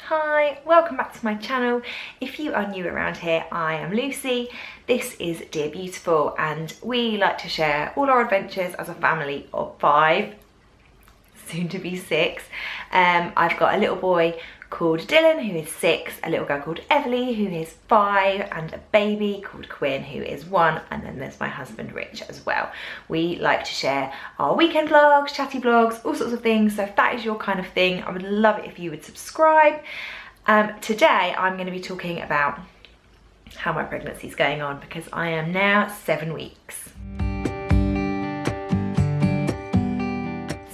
Hi, welcome back to my channel. If you are new around here, I am Lucy. This is Dear Beautiful and we like to share all our adventures as a family of 5, soon to be 6. I've got a little boy called Dylan who is 6, a little girl called Everly who is 5, and a baby called Quinn who is 1, and then there's my husband Rich as well. We like to share our weekend vlogs, chatty vlogs, all sorts of things, so if that is your kind of thing, I would love it if you would subscribe. Today I'm going to be talking about how my pregnancy is going on because I am now 7 weeks.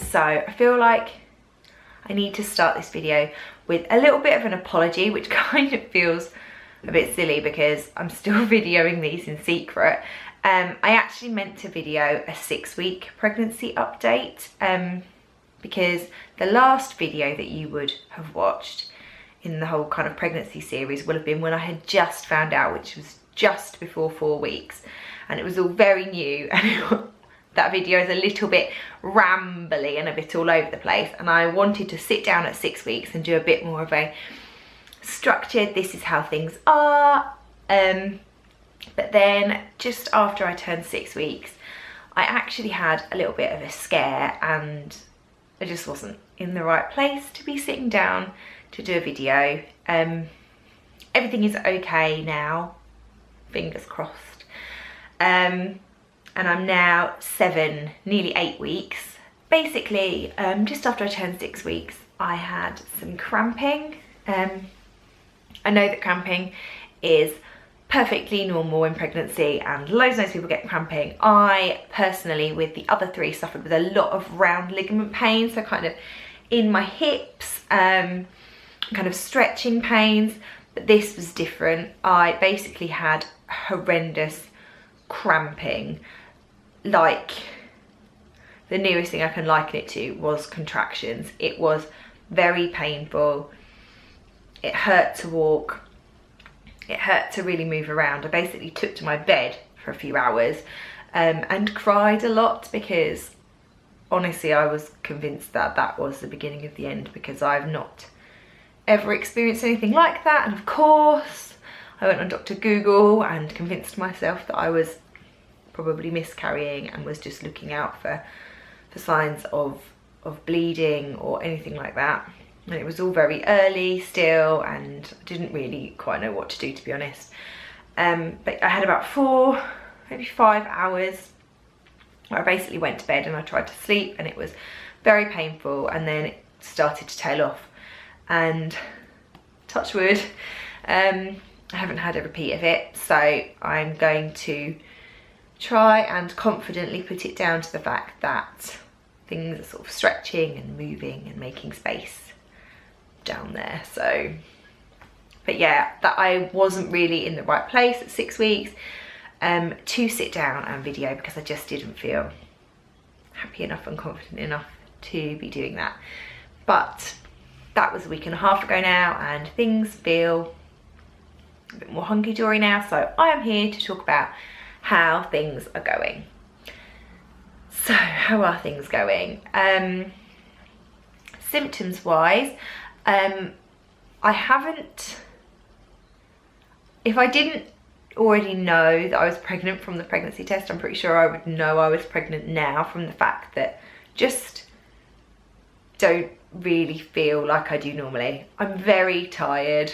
So I feel like I need to start this video with a little bit of an apology, which kind of feels a bit silly because I'm still videoing these in secret. I actually meant to video a 6-week pregnancy update because the last video that you would have watched in the whole kind of pregnancy series would have been when I had just found out, which was just before 4 weeks, and it was all very new, and that video is a little bit rambly and a bit all over the place, and I wanted to sit down at 6 weeks and do a bit more of a structured, this is how things are. But then just after I turned 6 weeks, I actually had a little bit of a scare and I just wasn't in the right place to be sitting down to do a video. Everything is okay now, fingers crossed. And I'm now 7, nearly 8 weeks. Basically, just after I turned 6 weeks, I had some cramping. I know that cramping is perfectly normal in pregnancy and loads of people get cramping. I personally, with the other 3, suffered with a lot of round ligament pain, so kind of in my hips, kind of stretching pains, but this was different. I basically had horrendous cramping. Like, the nearest thing I can liken it to was contractions. It was very painful. It hurt to walk. It hurt to really move around. I basically took to my bed for a few hours and cried a lot because honestly I was convinced that that was the beginning of the end, because I've not ever experienced anything like that. And of course I went on Dr. Google and convinced myself that I was probably miscarrying and was just looking out for signs of bleeding or anything like that. And it was all very early still and I didn't really quite know what to do, to be honest. But I had about 4, maybe 5 hours where I basically went to bed and I tried to sleep and it was very painful, and then it started to tail off, and touch wood, I haven't had a repeat of it, so I'm going to try and confidently put it down to the fact that things are sort of stretching and moving and making space down there. So, but yeah, that I wasn't really in the right place at 6 weeks to sit down and video, because I just didn't feel happy enough and confident enough to be doing that. But that was a week and a half ago now and things feel a bit more hunky-dory now, so I am here to talk about how things are going. So how are things going? Symptoms wise, I haven't, if I didn't already know that I was pregnant from the pregnancy test, I'm pretty sure I would know I was pregnant now from the fact that just don't really feel like I do normally. I'm very tired.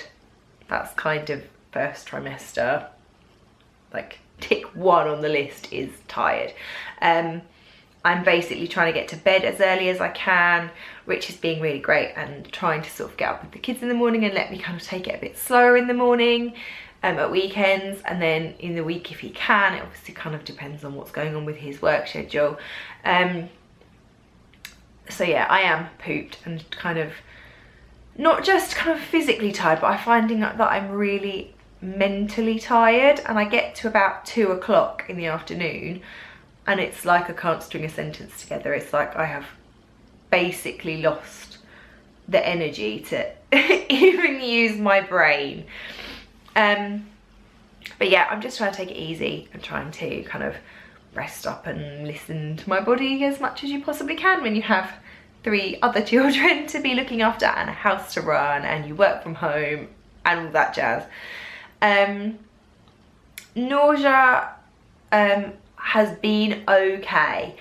That's kind of first trimester, like tick 1 on the list is tired. I'm basically trying to get to bed as early as I can. Rich is being really great and trying to sort of get up with the kids in the morning and let me kind of take it a bit slower in the morning, at weekends, and then in the week if he can. It obviously kind of depends on what's going on with his work schedule. So yeah, I am pooped and kind of not just kind of physically tired, but I'm finding that I'm really mentally tired, and I get to about 2 o'clock in the afternoon and it's like I can't string a sentence together. It's like I have basically lost the energy to even use my brain. But yeah, I'm just trying to take it easy and trying to kind of rest up and listen to my body as much as you possibly can when you have 3 other children to be looking after and a house to run, and you work from home and all that jazz. Nausea has been okay.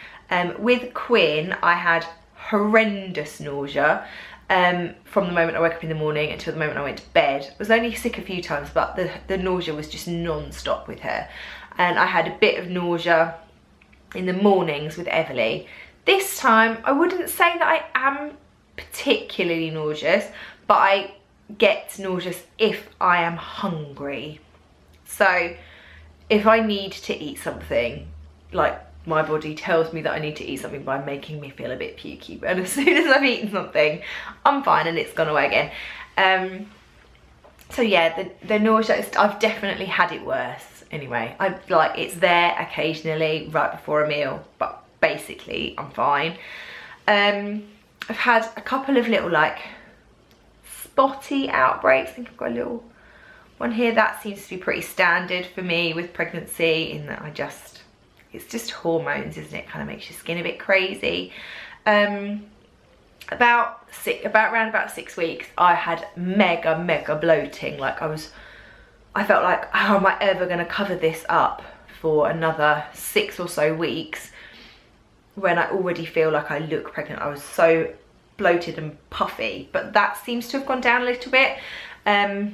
With Quinn, I had horrendous nausea from the moment I woke up in the morning until the moment I went to bed. I was only sick a few times, but the nausea was just non-stop with her. And I had a bit of nausea in the mornings with Everly. This time, I wouldn't say that I am particularly nauseous, but I get nauseous if I am hungry. So if I need to eat something, like my body tells me that I need to eat something by making me feel a bit pukey, and as soon as I've eaten something, I'm fine and it's gone away again. So yeah, the nausea, I've definitely had it worse anyway. It's there occasionally right before a meal, but basically I'm fine. I've had a couple of little like spotty outbreaks. I think I've got a little one here. That seems to be pretty standard for me with pregnancy, in that it's just hormones, isn't it? Kind of makes your skin a bit crazy. About around about 6 weeks, I had mega bloating. Like I felt like, how am I ever going to cover this up for another 6 or so weeks when I already feel like I look pregnant? I was so bloated and puffy, but that seems to have gone down a little bit. I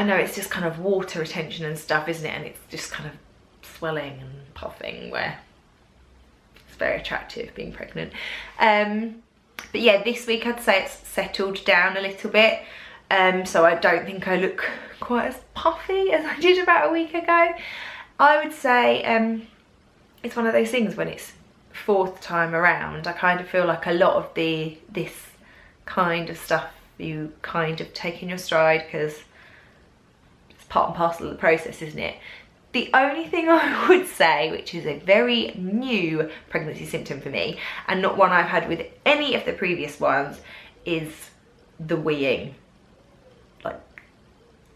know it's just kind of water retention and stuff, isn't it? And it's just kind of swelling and puffing, where it's very attractive being pregnant. But yeah, this week I'd say it's settled down a little bit. So I don't think I look quite as puffy as I did about a week ago. I would say it's one of those things, when it's 4th time around, I kind of feel like a lot of this kind of stuff you kind of take in your stride, because it's part and parcel of the process, isn't it? The only thing I would say, which is a very new pregnancy symptom for me, and not one I've had with any of the previous ones, is the weeing. Like,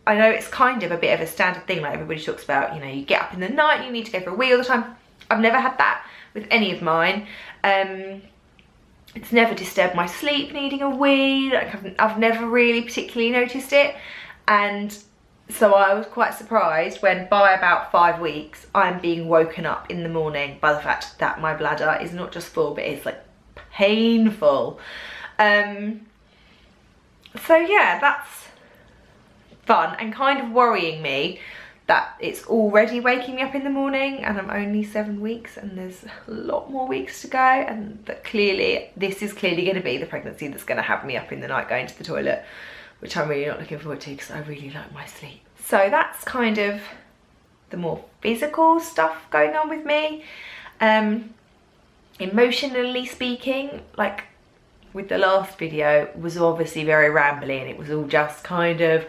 I know it's kind of a bit of a standard thing, like everybody talks about, you know, you get up in the night, you need to go for a wee all the time. I've never had that with any of mine. It's never disturbed my sleep needing a wee. Like I've never really particularly noticed it, and so I was quite surprised when by about 5 weeks I'm being woken up in the morning by the fact that my bladder is not just full, but it's like painful. So yeah, that's fun and kind of worrying me that it's already waking me up in the morning, and I'm only 7 weeks and there's a lot more weeks to go, and that this is clearly going to be the pregnancy that's going to have me up in the night going to the toilet, which I'm really not looking forward to, because I really like my sleep. So that's kind of the more physical stuff going on with me. Emotionally speaking, like with the last video, was obviously very rambly, and it was all just kind of,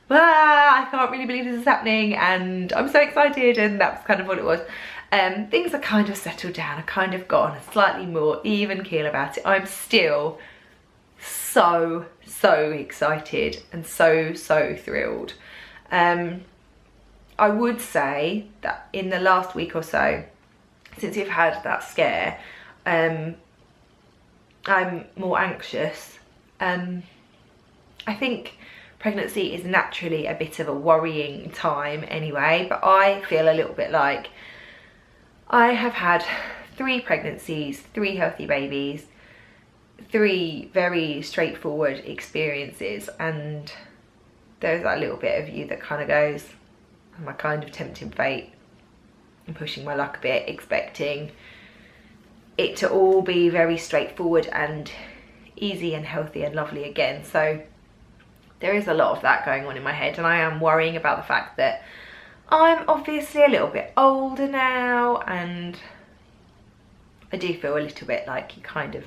I can't really believe this is happening and I'm so excited, and that's kind of what it was. Things are kind of settled down. I kind of got on a slightly more even keel about it. I'm still so excited and so thrilled. I would say that in the last week or so, since we've had that scare, I'm more anxious. I think pregnancy is naturally a bit of a worrying time anyway, but I feel a little bit like I have had 3 pregnancies, 3 healthy babies, 3 very straightforward experiences, and there's that little bit of you that kind of goes, am I kind of tempting fate and pushing my luck a bit, expecting it to all be very straightforward and easy and healthy and lovely again. So there is a lot of that going on in my head, and I am worrying about the fact that I'm obviously a little bit older now, and I do feel a little bit like you're kind of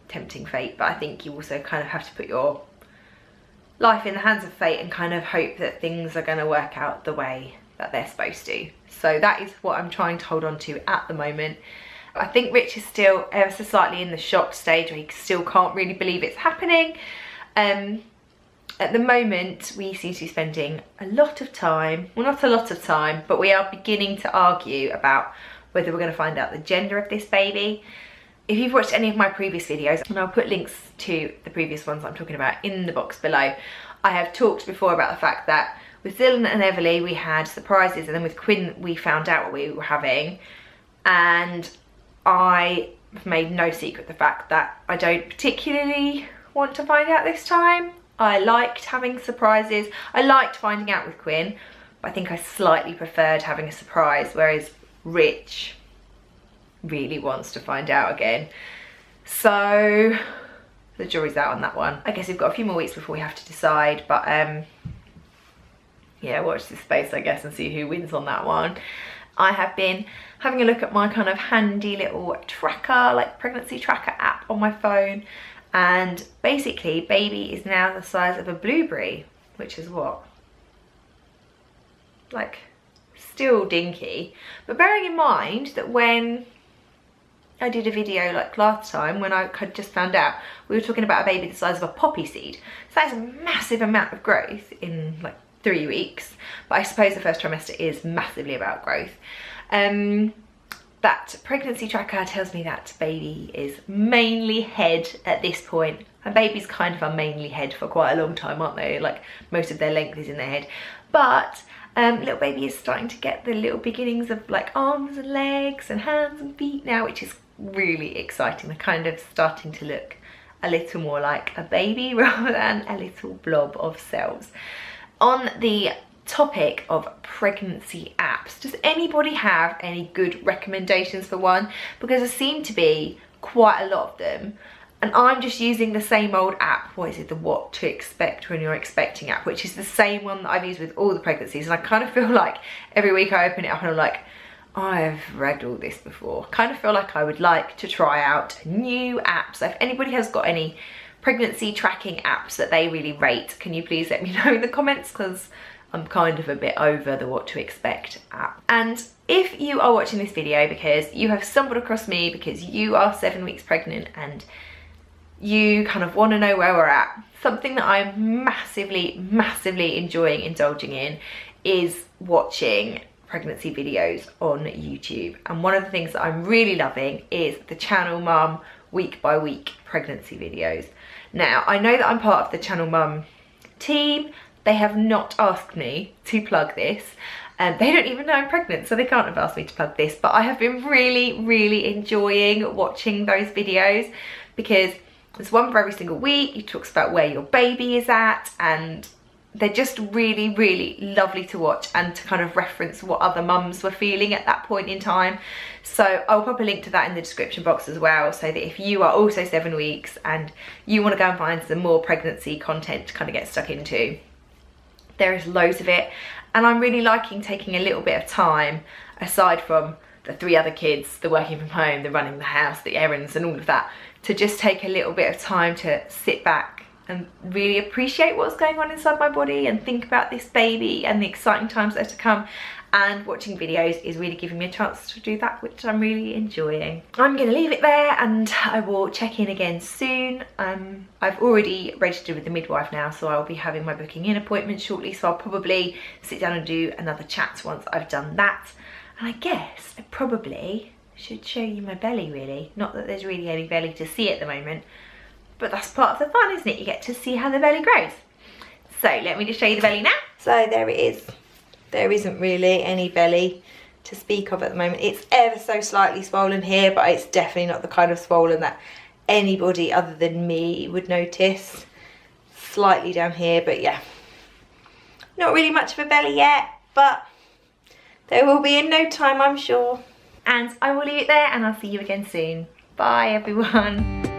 tempting fate, but I think you also kind of have to put your life in the hands of fate and kind of hope that things are going to work out the way that they're supposed to. So that is what I'm trying to hold on to at the moment. I think Rich is still ever so slightly in the shock stage, where he still can't really believe it's happening. At the moment, we seem to be spending a lot of time, well, not a lot of time, but we are beginning to argue about whether we're going to find out the gender of this baby. if you've watched any of my previous videos, and I'll put links to the previous ones I'm talking about in the box below, I have talked before about the fact that with Dylan and Everly we had surprises, and then with Quinn we found out what we were having, and I have made no secret the fact that I don't particularly want to find out this time. I liked having surprises. I liked finding out with Quinn, but I think I slightly preferred having a surprise, whereas Rich really wants to find out again. So the jury's out on that one. I guess we've got a few more weeks before we have to decide, but yeah, watch this space, I guess, and see who wins on that one. I have been having a look at my kind of handy little tracker, like pregnancy tracker app on my phone, and basically baby is now the size of a blueberry, which is what? Like, still dinky. But bearing in mind that when I did a video like last time, when I had just found out, we were talking about a baby the size of a poppy seed. So that's a massive amount of growth in like 3 weeks. But I suppose the first trimester is massively about growth. That pregnancy tracker tells me that baby is mainly head at this point. And babies kind of are mainly head for quite a long time, aren't they? Like most of their length is in their head. But little baby is starting to get the little beginnings of like arms and legs and hands and feet now, which is really exciting. They're kind of starting to look a little more like a baby rather than a little blob of cells. On the topic of pregnancy apps, does anybody have any good recommendations for one? Because there seem to be quite a lot of them, and I'm just using the same old app. What is it? The What to Expect When You're Expecting app, which is the same one that I've used with all the pregnancies, and I kind of feel like every week I open it up and I'm like, I've read all this before. Kind of feel like I would like to try out a new app. So if anybody has got any pregnancy tracking apps that they really rate, can you please let me know in the comments, because I'm kind of a bit over the What to Expect app. And if you are watching this video because you have stumbled across me because you are 7 weeks pregnant and you kind of want to know where we're at, something that I'm massively enjoying indulging in is watching pregnancy videos on YouTube. And one of the things that I'm really loving is the Channel Mum week by week pregnancy videos. Now, I know that I'm part of the Channel Mum team. They have not asked me to plug this. They don't even know I'm pregnant, so they can't have asked me to plug this. But I have been really enjoying watching those videos, because there's one for every single week. He talks about where your baby is at, and they're just really lovely to watch and to kind of reference what other mums were feeling at that point in time. So I'll pop a link to that in the description box as well, so that if you are also 7 weeks and you want to go and find some more pregnancy content to kind of get stuck into, there is loads of it. And I'm really liking taking a little bit of time, aside from the 3 other kids, the working from home, the running the house, the errands and all of that, to just take a little bit of time to sit back and really appreciate what's going on inside my body and think about this baby and the exciting times that are to come. And watching videos is really giving me a chance to do that, which I'm really enjoying. I'm gonna leave it there and I will check in again soon. I've already registered with the midwife now, so I'll be having my booking in appointment shortly, so I'll probably sit down and do another chat once I've done that. And I guess I probably should show you my belly, really. Not that there's really any belly to see at the moment, but that's part of the fun, isn't it? You get to see how the belly grows. So let me just show you the belly now. So there it is. There isn't really any belly to speak of at the moment. It's ever so slightly swollen here, but it's definitely not the kind of swollen that anybody other than me would notice. Slightly down here, but yeah. Not really much of a belly yet, but there will be in no time, I'm sure. And I will leave it there, and I'll see you again soon. Bye, everyone.